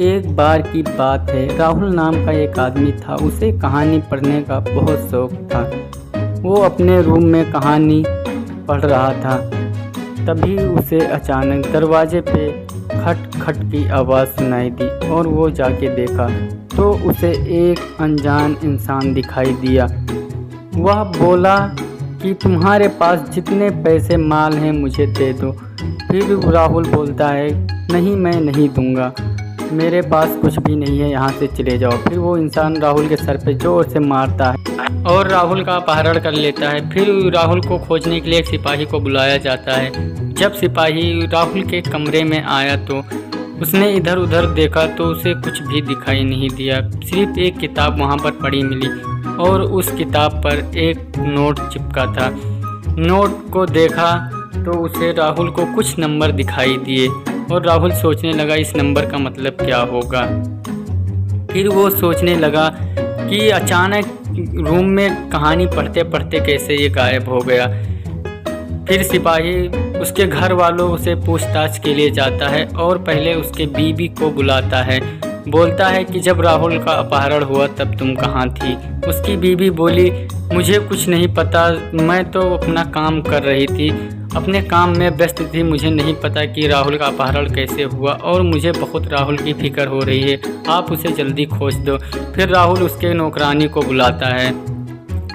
एक बार की बात है, राहुल नाम का एक आदमी था। उसे कहानी पढ़ने का बहुत शौक था। वो अपने रूम में कहानी पढ़ रहा था। तभी उसे अचानक दरवाजे पे खट खट की आवाज़ सुनाई दी और वो जाके देखा तो उसे एक अनजान इंसान दिखाई दिया। वह बोला कि तुम्हारे पास जितने पैसे माल हैं मुझे दे दो। फिर राहुल बोलता है नहीं, मैं नहीं दूंगा, मेरे पास कुछ भी नहीं है, यहाँ से चले जाओ। फिर वो इंसान राहुल के सर पे जोर से मारता है और राहुल का अपहरण कर लेता है। फिर राहुल को खोजने के लिए एक सिपाही को बुलाया जाता है। जब सिपाही राहुल के कमरे में आया तो उसने इधर उधर देखा तो उसे कुछ भी दिखाई नहीं दिया। सिर्फ एक किताब वहाँ पर पड़ी मिली और उस किताब पर एक नोट चिपका था। नोट को देखा तो उसे राहुल को कुछ नंबर दिखाई दिए और राहुल सोचने लगा इस नंबर का मतलब क्या होगा। फिर वो सोचने लगा कि अचानक रूम में कहानी पढ़ते पढ़ते कैसे ये गायब हो गया। फिर सिपाही उसके घर वालों से पूछताछ के लिए जाता है और पहले उसके बीवी को बुलाता है। बोलता है कि जब राहुल का अपहरण हुआ तब तुम कहाँ थी। उसकी बीवी बोली मुझे कुछ नहीं पता, मैं तो अपना काम कर रही थी, अपने काम में व्यस्त थी, मुझे नहीं पता कि राहुल का अपहरण कैसे हुआ और मुझे बहुत राहुल की फिक्र हो रही है, आप उसे जल्दी खोज दो। फिर राहुल उसके नौकरानी को बुलाता है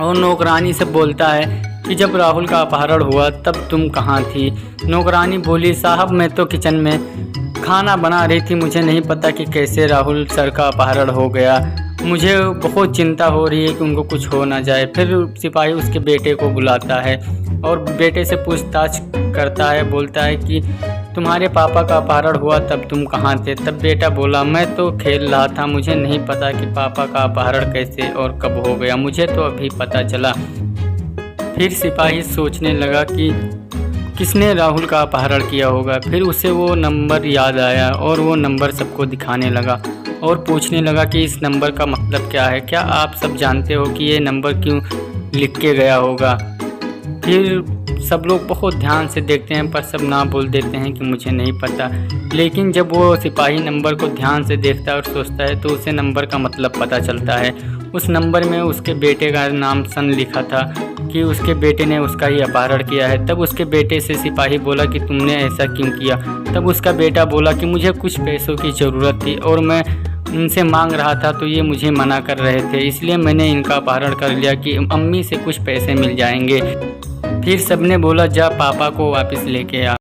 और नौकरानी से बोलता है कि जब राहुल का अपहरण हुआ तब तुम कहाँ थी। नौकरानी बोली साहब मैं तो किचन में खाना बना रही थी, मुझे नहीं पता कि कैसे राहुल सर का अपहरण हो गया, मुझे बहुत चिंता हो रही है कि उनको कुछ हो ना जाए। फिर सिपाही उसके बेटे को बुलाता है और बेटे से पूछताछ करता है। बोलता है कि तुम्हारे पापा का अपहरण हुआ तब तुम कहाँ थे। तब बेटा बोला मैं तो खेल रहा था, मुझे नहीं पता कि पापा का अपहरण कैसे और कब हो गया, मुझे तो अभी पता चला। फिर सिपाही सोचने लगा कि किसने राहुल का अपहरण किया होगा। फिर उसे वो नंबर याद आया और वो नंबर सबको दिखाने लगा और पूछने लगा कि इस नंबर का मतलब क्या है, क्या आप सब जानते हो कि ये नंबर क्यों लिख के गया होगा। फिर सब लोग बहुत ध्यान से देखते हैं पर सब ना बोल देते हैं कि मुझे नहीं पता। लेकिन जब वो सिपाही नंबर को ध्यान से देखता है और सोचता है तो उसे नंबर का मतलब पता चलता है। उस नंबर में उसके बेटे का नाम सन लिखा था कि उसके बेटे ने उसका ही अपहरण किया है। तब उसके बेटे से सिपाही बोला कि तुमने ऐसा क्यों किया। तब उसका बेटा बोला कि मुझे कुछ पैसों की ज़रूरत थी और मैं इनसे मांग रहा था तो ये मुझे मना कर रहे थे, इसलिए मैंने इनका अपहरण कर लिया कि अम्मी से कुछ पैसे मिल जाएंगे। फिर सबने बोला जा पापा को वापस लेके आ।